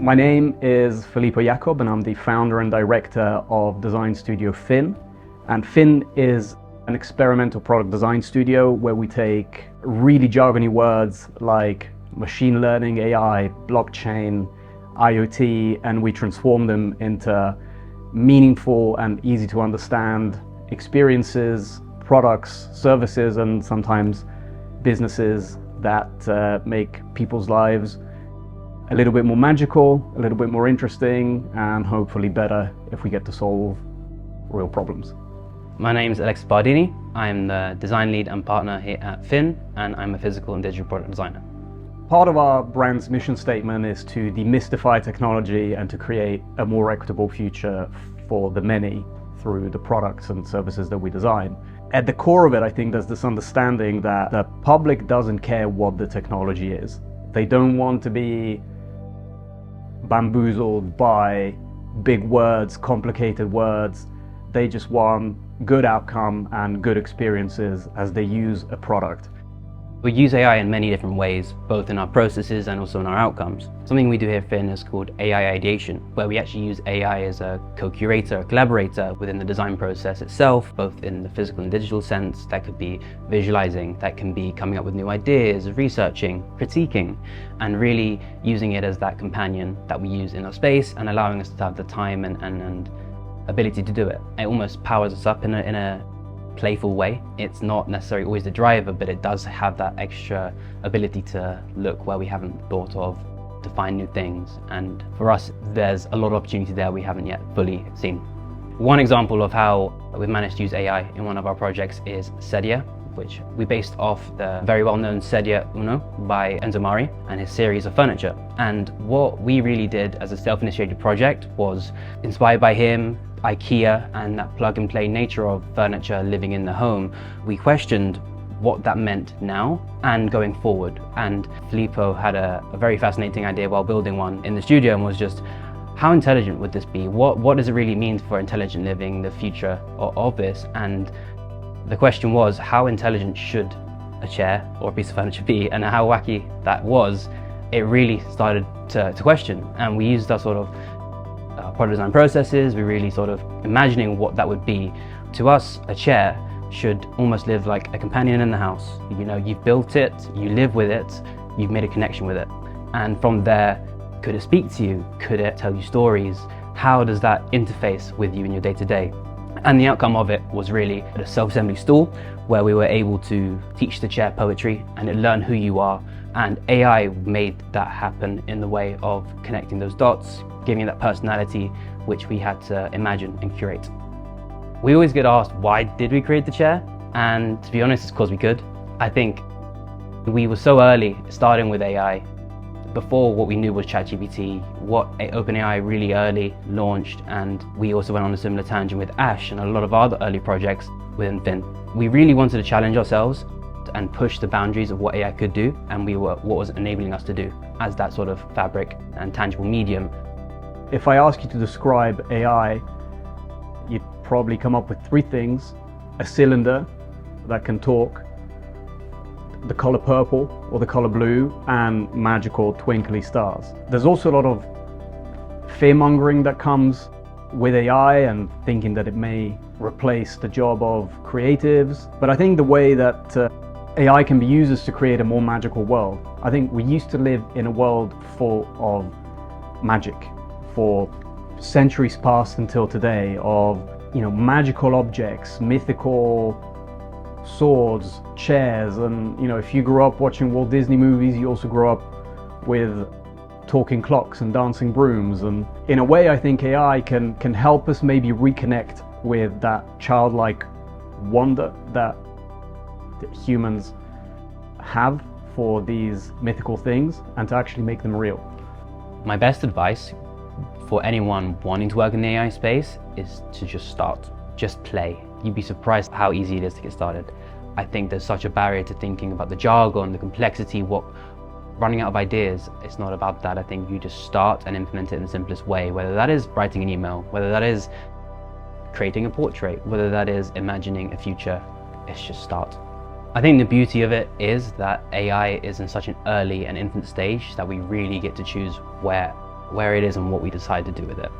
My name is Filippo Yacob and I'm the founder and director of design studio FINH. And FINH is an experimental product design studio where we take really jargony words like machine learning, AI, blockchain, IoT, and we transform them into meaningful and easy to understand experiences, products, services, and sometimes businesses that make people's lives a little bit more magical, a little bit more interesting, and hopefully better if we get to solve real problems. My name is Alexis Bardini. I'm the design lead and partner here at FINH, and I'm a physical and digital product designer. Part of our brand's mission statement is to demystify technology and to create a more equitable future for the many through the products and services that we design. At the core of it, I think there's this understanding that the public doesn't care what the technology is. They don't want to be bamboozled by big words, complicated words. They just want good outcome and good experiences as they use a product. We use AI in many different ways, both in our processes and also in our outcomes. Something we do here at FINH is called AI ideation, where we actually use AI as a co-curator, a collaborator within the design process itself, both in the physical and digital sense. That could be visualizing, that can be coming up with new ideas, researching, critiquing, and really using it as that companion that we use in our space and allowing us to have the time and ability to do it. It almost powers us up in a playful way. It's not necessarily always the driver, but it does have that extra ability to look where we haven't thought of, to find new things. And for us, there's a lot of opportunity there we haven't yet fully seen. One example of how we've managed to use AI in one of our projects is Sedia, which we based off the very well-known Sedia Uno by Enzo Mari and his series of furniture. And what we really did as a self-initiated project was inspired by him, IKEA, and that plug-and-play nature of furniture living in the home. We questioned what that meant now and going forward. And Filippo had a very fascinating idea while building one in the studio, and was just, how intelligent would this be? What does it really mean for intelligent living, the future of this? And the question was, how intelligent should a chair or a piece of furniture be? And how wacky that was, it really started to question. And we used our sort of product design processes. We really sort of imagining what that would be. To us, a chair should almost live like a companion in the house. You know, you've built it, you live with it, you've made a connection with it. And from there, could it speak to you? Could it tell you stories? How does that interface with you in your day-to-day? And the outcome of it was really a self-assembly stool where we were able to teach the chair poetry and it learned who you are. And AI made that happen in the way of connecting those dots, giving it that personality which we had to imagine and curate. We always get asked, why did we create the chair? And to be honest, it's because we could. I think we were so early starting with AI. Before what we knew was ChatGPT, what OpenAI really early launched, and we also went on a similar tangent with Ash and a lot of other early projects within FINH. We really wanted to challenge ourselves and push the boundaries of what AI could do, and we were what was enabling us to do as that sort of fabric and tangible medium. If I ask you to describe AI, you'd probably come up with three things: a cylinder that can talk, the color purple or the color blue, and magical twinkly stars. There's also a lot of fear-mongering that comes with AI and thinking that it may replace the job of creatives. But I think the way that AI can be used is to create a more magical world. I think we used to live in a world full of magic for centuries past until today, of magical objects, mythical swords, chairs, and if you grew up watching Walt Disney movies, you also grew up with talking clocks and dancing brooms. And in a way, I think AI can help us maybe reconnect with that childlike wonder that humans have for these mythical things, and to actually make them real. My best advice for anyone wanting to work in the AI space is to just start, just play. You'd be surprised how easy it is to get started. I think there's such a barrier to thinking about the jargon, the complexity, running out of ideas. It's not about that. I think you just start and implement it in the simplest way, whether that is writing an email, whether that is creating a portrait, whether that is imagining a future. It's just start. I think the beauty of it is that AI is in such an early and infant stage that we really get to choose where where it is and what we decide to do with it.